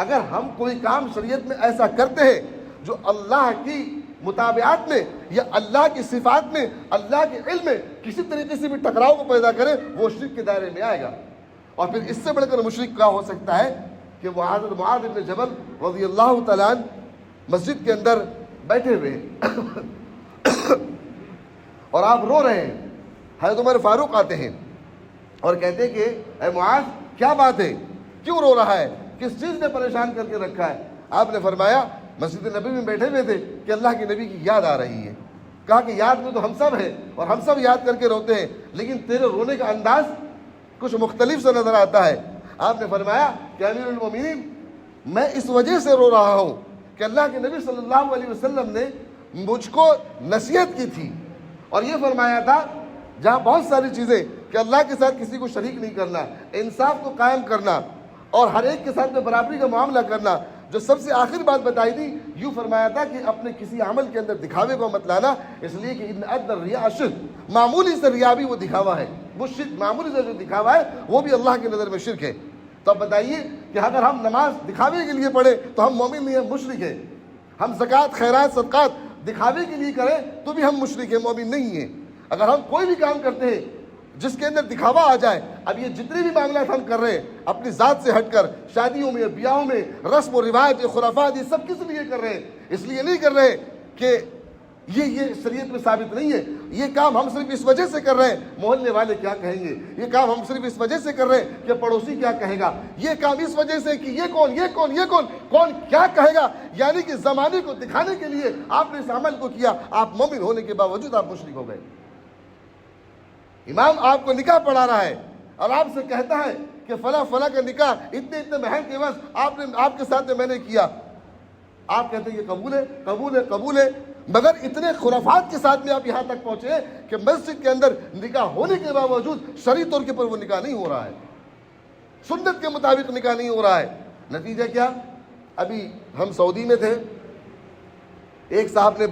A: اگر ہم کوئی کام شریعت میں ایسا کرتے ہیں جو اللہ کی مطابعات میں یا اللہ کی صفات میں، اللہ کے علم میں کسی طریقے سے بھی ٹکراؤ کو پیدا کرے، وہ شرک کے دائرے میں آئے گا. اور پھر اس سے بڑھ کر مشرک کیا ہو سکتا ہے کہ وہ حضرت معاذ بن جبل رضی اللہ تعالیٰ عنہ مسجد کے اندر بیٹھے ہوئے اور آپ رو رہے ہیں. حضرت عمر فاروق آتے ہیں اور کہتے ہیں کہ اے معاذ کیا بات ہے، کیوں رو رہا ہے، کس چیز نے پریشان کر کے رکھا ہے؟ آپ نے فرمایا مسجد نبی میں بیٹھے ہوئے تھے کہ اللہ کے نبی کی یاد آ رہی ہے. کہا کہ یاد میں تو ہم سب ہیں اور ہم سب یاد کر کے روتے ہیں، لیکن تیرے رونے کا انداز کچھ مختلف سے نظر آتا ہے. آپ نے فرمایا کہ امیر المومنین میں اس وجہ سے رو رہا ہوں کہ اللہ کے نبی صلی اللہ علیہ وسلم نے مجھ کو نصیحت کی تھی اور یہ فرمایا تھا جہاں بہت ساری چیزیں کہ اللہ کے ساتھ کسی کو شریک نہیں کرنا، انصاف کو قائم کرنا اور ہر ایک کے ساتھ میں برابری کا معاملہ کرنا. جو سب سے آخر بات بتائی تھی یوں فرمایا تھا کہ اپنے کسی عمل کے اندر دکھاوے کو مت لانا، اس لیے کہ ان ادنى الرياء شرک، معمولی سے ریا بھی وہ دکھاوا ہے، وہ شرک معمولی سے جو دکھاوا ہے وہ بھی اللہ کی نظر میں شرک ہے. تو اب بتائیے کہ اگر ہم نماز دکھاوے کے لیے پڑھیں تو ہم مومن نہیں، ہم مشرک ہیں. ہم زکوٰۃ خیرات صدقات دکھاوے کے لیے کریں تو بھی ہم مشرک ہیں، مومن نہیں ہیں. اگر ہم کوئی بھی کام کرتے ہیں جس کے اندر دکھاوا آ جائے، اب یہ جتنے بھی معاملات ہم کر رہے ہیں اپنی ذات سے ہٹ کر، شادیوں میں، بیاہوں میں، رسم و روایت، خرافات، یہ سب کس لیے کر رہے ہیں؟ اس لیے نہیں کر رہے کہ یہ شریعت میں ثابت نہیں ہے. یہ کام ہم صرف اس وجہ سے کر رہے ہیں محلے والے کیا کہیں گے، یہ کام ہم صرف اس وجہ سے کر رہے ہیں کہ پڑوسی کیا کہے گا، یہ کام اس وجہ سے کہ کون کیا کہے گا. یعنی کہ زمانے کو دکھانے کے لیے آپ نے اس عمل کو کیا، آپ مومن ہونے کے باوجود آپ مشرک ہو گئے. امام آپ کو نکاح پڑھا رہا ہے اور آپ سے کہتا ہے کہ فلاں کا نکاح اتنے مہر کے عوض آپ کے ساتھ میں نے کیا. آپ کہتے ہیں یہ قبول ہے، مگر اتنے خرافات کے ساتھ میں آپ یہاں تک پہنچے کہ مسجد کے اندر نکاح ہونے کے باوجود شرعی طور کے پر وہ نکاح نہیں ہو رہا ہے، سنت کے مطابق نکاح نہیں ہو رہا ہے. نتیجہ کیا ابھی ہم سعودی میں تھے، ایک صاحب نے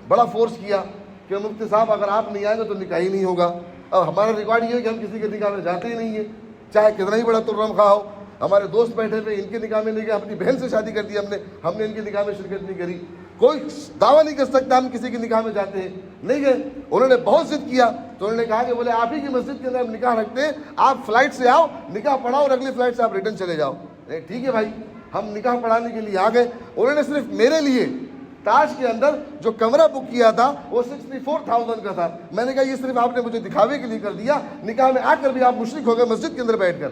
A: بڑا فورس کیا کہ مفتی صاحب اگر آپ نہیں آئیں گے تو نکاح ہی نہیں ہوگا۔ اب ہمارا ریکارڈ یہ ہے کہ ہم کسی کے نکاح میں جاتے ہی نہیں ہیں، چاہے کتنا ہی بڑا ترم خواہ ہو۔ ہمارے دوست بیٹھے تھے، ان کے نکاح میں نہیں گئے، اپنی بہن سے شادی کر دی ہم نے ان کے نکاح میں شرکت نہیں کری۔ کوئی دعویٰ نہیں کر سکتا ہم کسی کے نکاح میں جاتے ہیں، نہیں گئے۔ انہوں نے بہت ضد کیا تو انہوں نے کہا کہ بولے آپ ہی کی مسجد کے اندر ہم نکاح رکھتے ہیں، آپ فلائٹ سے آؤ، نکاح پڑھاؤ اور اگلی فلائٹ سے آپ ریٹرن چلے جاؤ۔ ٹھیک ہے بھائی، ہم نکاح پڑھانے کے لیے آ گئے۔ انہوں نے صرف میرے لیے تاج کے اندر جو کمرہ بک کیا تھا وہ 64,000 کا تھا۔ میں نے کہا یہ صرف آپ نے مجھے دکھاوے کے لیے کر دیا، نکاح میں آ کر بھی آپ مشرک ہو گئے مسجد کے اندر بیٹھ کر،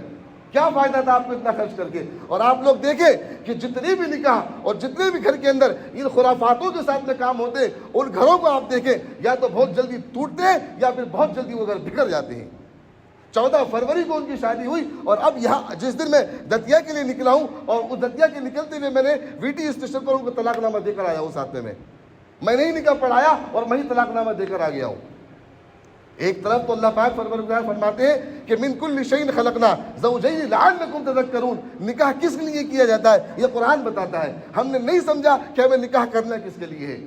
A: کیا فائدہ تھا آپ کو اتنا خرچ کر کے؟ اور آپ لوگ دیکھیں کہ جتنے بھی نکاح اور جتنے بھی گھر کے اندر ان خرافاتوں کے ساتھ میں کام ہوتے ہیں، ان گھروں کو آپ دیکھیں یا تو بہت جلدی ٹوٹتے ہیں یا پھر بہت جلدی وہ گھر بکھر جاتے ہیں۔ 14 فروری کو ان کی شادی ہوئی، اور اب یہاں جس دن میں دتیا کے لیے نکلا ہوں اور اس دتیا کے نکلتے ہوئے میں نے وی ٹی اسٹیشن پر ان کو طلاق نامہ دے کر آیا ہوں۔ ساتھ میں نہیں نکاح پڑھایا اور میں ہی طلاق نامہ دے کر آ گیا ہوں۔ ایک طرف تو اللہ پاک پروردگار فرماتے ہیں کہ من کل شیء خلقنا زوجین لعلکم تذکرون، نکاح کس لیے کیا جاتا ہے یہ قرآن بتاتا ہے۔ ہم نے نہیں سمجھا کہ ہمیں نکاح کرنا کس کے لیے ہے۔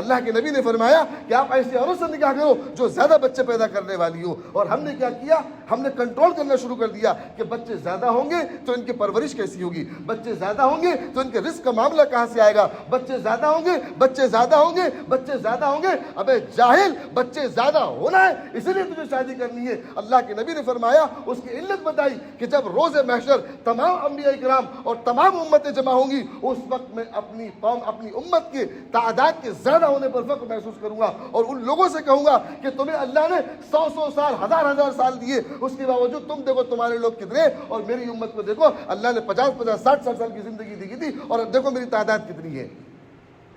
A: اللہ کے نبی نے فرمایا کہ آپ ایسی عورت سے نکاح کرو جو زیادہ بچے پیدا کرنے والی ہو، اور ہم نے کیا کیا، ہم نے کنٹرول کرنا شروع کر دیا کہ بچے زیادہ ہوں گے تو ان کی پرورش کیسی ہوگی، بچے زیادہ ہوں گے تو ان کے رزق کا معاملہ کہاں سے آئے گا، بچے زیادہ ہوں گے، بچے زیادہ ہوں گے، بچے زیادہ ہوں گے۔ ابے جاہل، بچے زیادہ ہونا ہے اسی لیے تجھے شادی کرنی ہے۔ اللہ کے نبی نے فرمایا، اس کی علت بتائی کہ جب روز محشر تمام انبیاء کرام اور تمام امتیں جمع ہوں گی، اس وقت میں اپنی قوم، اپنی امت کی تعداد کے زیادہ ہونے پر فخر محسوس کروں گا، اور ان لوگوں سے کہوں گا کہ تمہیں اللہ نے 100 سال، ہزار سال دیے، اس کے باوجود تم دیکھو تمہارے لوگ کتنے، اور میری امت کو دیکھو اللہ نے 50 60 سال کی زندگی دی تھی، اور دیکھو میری تعداد کتنی ہے۔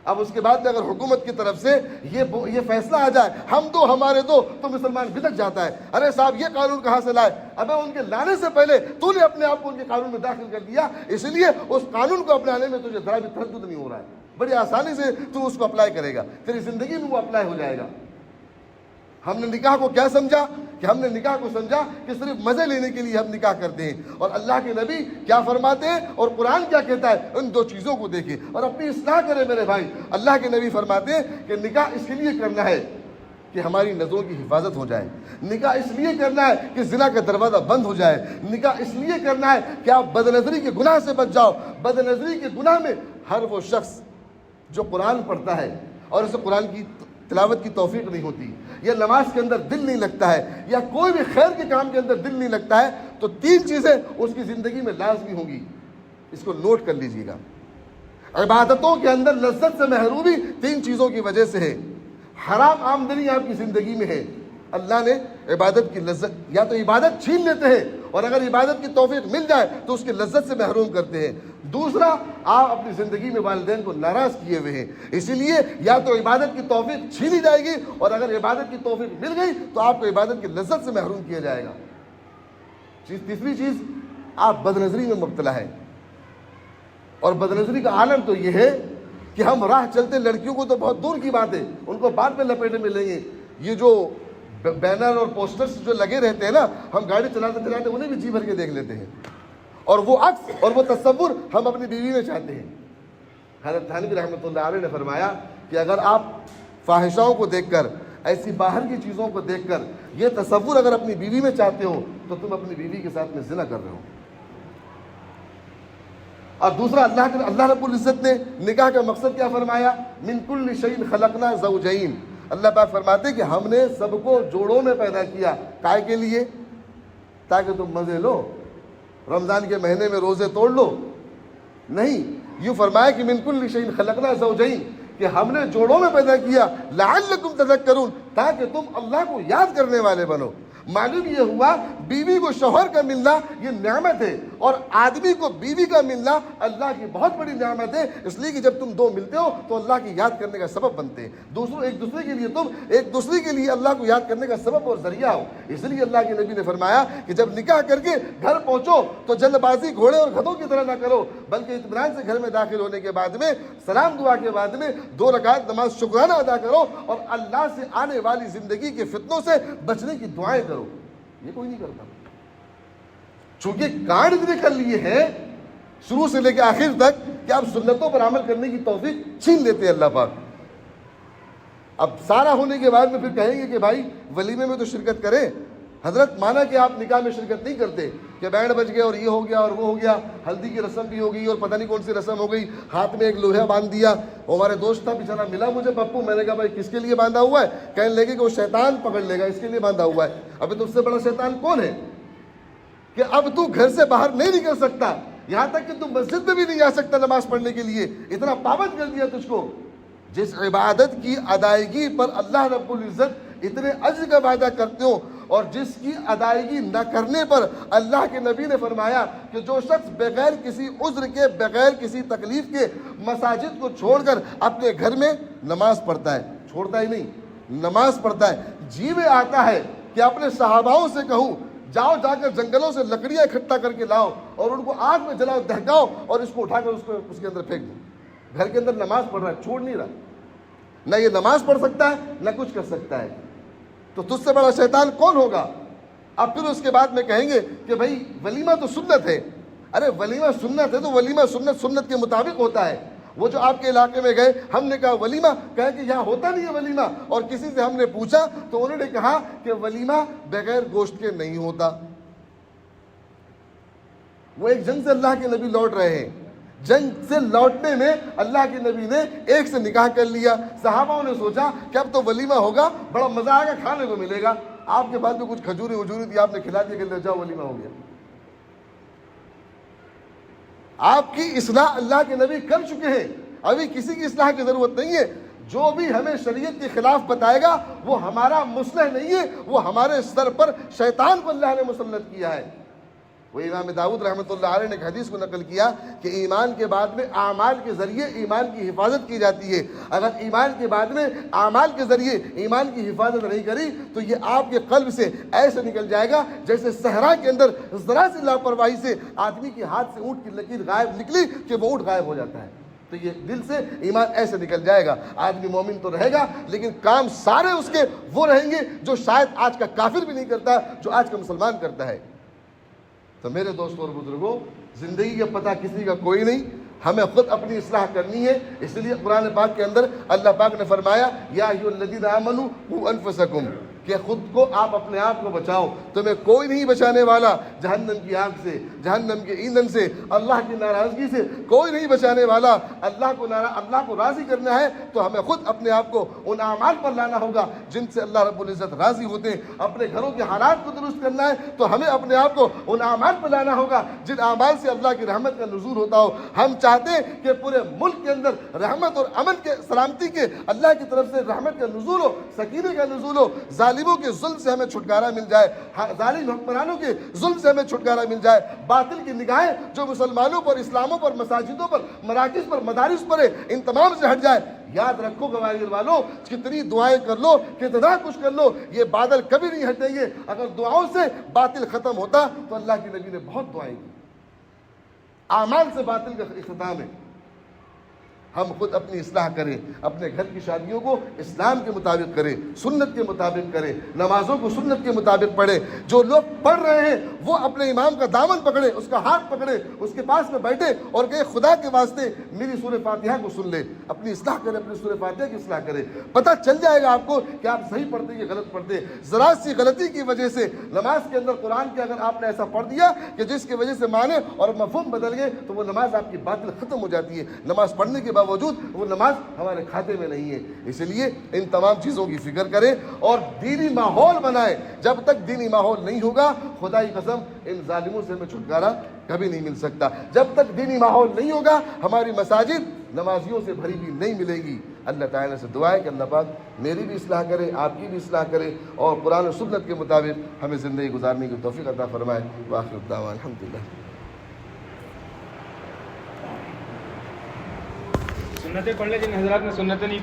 A: اب اس کے بعد میں اگر حکومت کی طرف سے یہ فیصلہ آ جائے ہم دو ہمارے دو، تو مسلمان بھٹک جاتا ہے، ارے صاحب یہ قانون کہاں سے لائے؟ ابے ان کے لانے سے پہلے تو نے اپنے آپ کو ان کے قانون میں داخل کر دیا، اس لیے اس قانون کو اپنانے میں تجھے ذرا بھی تردد نہیں ہو رہا ہے، بڑی آسانی سے تو اس کو اپلائی کرے گا، تیری زندگی میں وہ اپلائی ہو جائے گا۔ ہم نے نکاح کو کیا سمجھا کہ ہم نے نکاح کو سمجھا کہ صرف مزے لینے کے لیے ہم نکاح کرتے ہیں، اور اللہ کے نبی کیا فرماتے ہیں اور قرآن کیا کہتا ہے، ان دو چیزوں کو دیکھیں اور اپنی اصلاح کریں میرے بھائی۔ اللہ کے نبی فرماتے ہیں کہ نکاح اس لیے کرنا ہے کہ ہماری نظروں کی حفاظت ہو جائے، نکاح اس لیے کرنا ہے کہ زنا کا دروازہ بند ہو جائے، نکاح اس لیے کرنا ہے کہ آپ بد نظری کے گناہ سے بچ جاؤ۔ بد نظری کے گناہ میں ہر وہ شخص جو قرآن پڑھتا ہے اور اسے قرآن کی تلاوت کی توفیق نہیں ہوتی، یا نماز کے اندر دل نہیں لگتا ہے، یا کوئی بھی خیر کے کام کے اندر دل نہیں لگتا ہے، تو 3 چیزیں اس کی زندگی میں لازمی ہوں گی۔ اس کو نوٹ کر لیجئے گا، عبادتوں کے اندر لذت سے محرومی 3 چیزوں کی وجہ سے ہے۔ حرام آمدنی آپ کی زندگی میں ہے، اللہ نے عبادت کی لذت، یا تو عبادت چھین لیتے ہیں اور اگر عبادت کی توفیق مل جائے تو اس کی لذت سے محروم کرتے ہیں۔ دوسرا، آپ اپنی زندگی میں والدین کو ناراض کیے ہوئے ہیں، اسی لیے یا تو عبادت کی توفیق چھینی جائے گی، اور اگر عبادت کی توفیق مل گئی تو آپ کو عبادت کی لذت سے محروم کیا جائے گا۔ تیسری چیز، آپ بد نظری میں مبتلا ہے، اور بد نظری کا عالم تو یہ ہے کہ ہم راہ چلتے، لڑکیوں کو تو بہت دور کی بات ہے، ان کو بعد میں لپیٹے میں لیں گے، یہ جو بینر اور پوسٹرز جو لگے رہتے ہیں نا، ہم گاڑی چلاتے چلاتے انہیں بھی جی بھر کے دیکھ لیتے ہیں، اور وہ عکس اور وہ تصور ہم اپنی بیوی میں چاہتے ہیں۔ حضرت تھانوی رحمۃ اللہ علیہ نے فرمایا کہ اگر آپ فاحشاؤں کو دیکھ کر، ایسی باہر کی چیزوں کو دیکھ کر یہ تصور اگر اپنی بیوی میں چاہتے ہو تو تم اپنی بیوی کے ساتھ میں زنا کر رہے ہو۔ اور دوسرا، اللہ رب العزت نے نکاح کا مقصد کیا فرمایا؟ من کل شیء خلقنا زوجین، اللہ پاک فرماتے کہ ہم نے سب کو جوڑوں میں پیدا کیا، کائے کے لیے؟ تاکہ تم مزے لو، رمضان کے مہینے میں روزے توڑ لو؟ نہیں، یوں فرمایا کہ من کل شیء خلقنا زوجین، کہ ہم نے جوڑوں میں پیدا کیا، لعلکم تذکرون، تاکہ تم اللہ کو یاد کرنے والے بنو۔ معلوم یہ ہوا بیوی کو شوہر کا ملنا یہ نعمت ہے، اور آدمی کو بیوی کا ملنا اللہ کی بہت بڑی نعمت ہے، اس لیے کہ جب تم دو ملتے ہو تو اللہ کی یاد کرنے کا سبب بنتے ہیں، ایک دوسرے کے لیے تم ایک دوسرے کے لیے اللہ کو یاد کرنے کا سبب اور ذریعہ ہو۔ اس لیے اللہ کے نبی نے فرمایا کہ جب نکاح کر کے گھر پہنچو تو جلد بازی گھوڑے اور گدھوں کی طرح نہ کرو، بلکہ اطمینان سے گھر میں داخل ہونے کے بعد میں سلام دعا کے بعد میں 2 رکعت نماز شکرانہ ادا کرو، اور اللہ سے آنے والی زندگی کے فتنوں سے بچنے کی دعائیں کرو۔ یہ کوئی نہیں کرتا، چونکہ کارڈ اتنے کر لیے ہیں شروع سے لے کے آخر تک کہ آپ سنتوں پر عمل کرنے کی توفیق چھین لیتے ہیں اللہ پاک۔ اب سارا ہونے کے بعد میں پھر کہیں گے کہ بھائی ولیمے میں تو شرکت کریں۔ حضرت مانا کہ آپ نکاح میں شرکت نہیں کرتے، کہ بینڈ بج گیا اور یہ ہو گیا اور وہ ہو گیا، ہلدی کی رسم بھی ہو گئی اور پتہ نہیں کون سی رسم ہو گئی، ہاتھ میں ایک لوہا باندھ دیا۔ ہمارے دوست تھا بیچارہ ملا مجھے پپو، میں نے کہا بھائی کس کے لیے باندھا ہوا ہے؟ کہنے لگے کہ وہ شیطان پکڑ لے گا اس کے لیے باندھا ہوا ہے۔ ابھی تم سے بڑا شیطان کون ہے کہ اب تو گھر سے باہر نہیں نکل سکتا، یہاں تک کہ تم مسجد میں بھی نہیں جا سکتا نماز پڑھنے کے لیے، اتنا پابند کر دیا تجھ کو۔ جس عبادت کی ادائیگی پر اللہ رب العزت اتنے اجر کا وعدہ کرتے ہو، اور جس کی ادائیگی نہ کرنے پر اللہ کے نبی نے فرمایا کہ جو شخص بغیر کسی عذر کے، بغیر کسی تکلیف کے مساجد کو چھوڑ کر اپنے گھر میں نماز پڑھتا ہے، چھوڑتا ہی نہیں نماز پڑھتا ہے، جی میں آتا ہے کہ اپنے صحاباؤں سے کہوں جاؤ جا کر جنگلوں سے لکڑیاں اکٹھا کر کے لاؤ اور ان کو آگ میں جلاؤ، دہکاؤ اور اس کو اٹھا کر اس کے اندر پھینک دو۔ گھر کے اندر نماز پڑھ رہا ہے، چھوڑ نہیں رہا، نہ یہ نماز پڑھ سکتا ہے نہ کچھ کر سکتا ہے، تو تجھ سے بڑا شیطان کون ہوگا؟ اب پھر اس کے بعد میں کہیں گے کہ بھائی ولیمہ تو سنت ہے۔ ارے ولیمہ سنت ہے تو ولیمہ سنت کے مطابق ہوتا ہے۔ وہ جو آپ کے علاقے میں گئے، ہم نے کہا ولیمہ، کہا کہ یہاں ہوتا نہیں ہے ولیمہ، اور کسی سے ہم نے پوچھا تو انہوں نے کہا کہ ولیمہ بغیر گوشت کے نہیں ہوتا۔ وہ ایک جنگ سے اللہ کے نبی لوٹ رہے ہیں، جنگ سے لوٹنے میں اللہ کے نبی نے ایک سے نکاح کر لیا۔ صحابہ نے سوچا کہ اب تو ولیمہ ہوگا، بڑا مزہ آئے گا، کھانے کو ملے گا۔ آپ کے پاس میں کچھ کھجوری وجوری تھی، آپ نے کھلا دیا کہ لے جاؤ ولیمہ ہو گیا۔ آپ کی اصلاح اللہ کے نبی کر چکے ہیں، ابھی کسی کی اصلاح کی ضرورت نہیں ہے۔ جو بھی ہمیں شریعت کے خلاف بتائے گا وہ ہمارا مصلح نہیں ہے، وہ ہمارے سر پر شیطان کو اللہ نے مسلط کیا ہے۔ وہ امام داؤد رحمۃ اللہ علیہ نے ایک حدیث کو نقل کیا کہ ایمان کے بعد میں اعمال کے ذریعے ایمان کی حفاظت کی جاتی ہے۔ اگر ایمان کے بعد میں اعمال کے ذریعے ایمان کی حفاظت نہیں کری تو یہ آپ کے قلب سے ایسے نکل جائے گا جیسے صحرا کے اندر ذرا سی لاپرواہی سے آدمی کے ہاتھ سے اونٹ کی لکیر غائب نکلی کہ وہ اونٹ غائب ہو جاتا ہے۔ تو یہ دل سے ایمان ایسے نکل جائے گا، آدمی مومن تو رہے گا لیکن کام سارے اس کے وہ رہیں گے جو شاید آج کا کافر بھی نہیں کرتا، جو آج کا مسلمان کرتا ہے۔ تو میرے دوستوں اور بزرگوں، زندگی کا پتہ کسی کا کوئی نہیں، ہمیں خود اپنی اصلاح کرنی ہے۔ اس لیے قرآن پاک کے اندر اللہ پاک نے فرمایا یا ایھا الذین آمنوا قوا انفسکم، کہ خود کو آپ اپنے آپ کو بچاؤ، تمہیں کوئی نہیں بچانے والا جہنم کی آگ سے، جہنم کے ایندھن سے، اللہ کی ناراضگی سے کوئی نہیں بچانے والا۔ اللہ کو راضی کرنا ہے تو ہمیں خود اپنے آپ کو ان اعمال پر لانا ہوگا جن سے اللہ رب العزت راضی ہوتے ہیں۔ اپنے گھروں کے حالات کو درست کرنا ہے تو ہمیں اپنے آپ کو ان اعمال پر لانا ہوگا جن اعمال سے اللہ کی رحمت کا نزول ہوتا ہو۔ ہم چاہتے ہیں کہ پورے ملک کے اندر رحمت اور امن کے، سلامتی کے، اللہ کی طرف سے رحمت کا نزول ہو، سکینے کا نزول ہو، ظالموں کے ظلم سے ہمیں چھٹکارا مل جائے، ظالم حکمرانوں کے ظلم سے ہمیں چھٹکارا مل جائے، باطل کی نگاہیں جو مسلمانوں پر، اسلاموں پر، مساجدوں پر، مراکز پر، مدارس پر ہے، ان تمام سے ہٹ جائے۔ یاد رکھو گواہیر والوں، کتنی دعائیں کر لو، کتنا کچھ کر لو، یہ بادل کبھی نہیں ہٹیں گے۔ اگر دعاؤں سے باطل ختم ہوتا تو اللہ کے نبی نے بہت دعائیں کی۔ اعمال سے باطل کا اختتام ہے۔ ہم خود اپنی اصلاح کریں، اپنے گھر کی شادیوں کو اسلام کے مطابق کریں، سنت کے مطابق کریں، نمازوں کو سنت کے مطابق پڑھیں۔ جو لوگ پڑھ رہے ہیں وہ اپنے امام کا دامن پکڑے، اس کا ہاتھ پکڑے، اس کے پاس میں بیٹھے اور کہے خدا کے واسطے میری سورہ فاتحہ کو سن لے، اپنی اصلاح کرے، اپنی سورہ فاتحہ کی اصلاح کرے۔ پتہ چل جائے گا آپ کو کہ آپ صحیح پڑھتے ہیں یا غلط پڑھتے ہیں۔ ذرا سی غلطی کی وجہ سے نماز کے اندر قرآن کے اگر آپ نے ایسا پڑھ دیا کہ جس کی وجہ سے معنی اور مفہوم بدل گئے تو وہ نماز آپ کی باطل ختم ہو جاتی ہے۔ نماز پڑھنے کے باوجود وہ نماز ہمارے کھاتے میں نہیں ہے۔ اس لیے ان تمام چیزوں کی فکر کریں اور دینی ماحول بنائیں۔ جب تک دینی ماحول نہیں ہوگا، خدا کی قسم ان ظالموں سے ہمیں چھٹکارا کبھی نہیں مل سکتا۔ جب تک دینی ماحول نہیں ہوگا، ہماری مساجد نمازیوں سے بھری ہوئی نہیں ملے گی۔ اللہ تعالیٰ سے دعا ہے کہ اللہ پاک میری بھی اصلاح کرے، آپ کی بھی اصلاح کرے اور قرآن و سنت کے مطابق ہمیں زندگی گزارنے کی توفیق عطا فرمائے۔ وآخر الدعوانا الحمدللہ۔
B: سنتیں پڑھ لیں جن حضرات نے سنتیں نہیں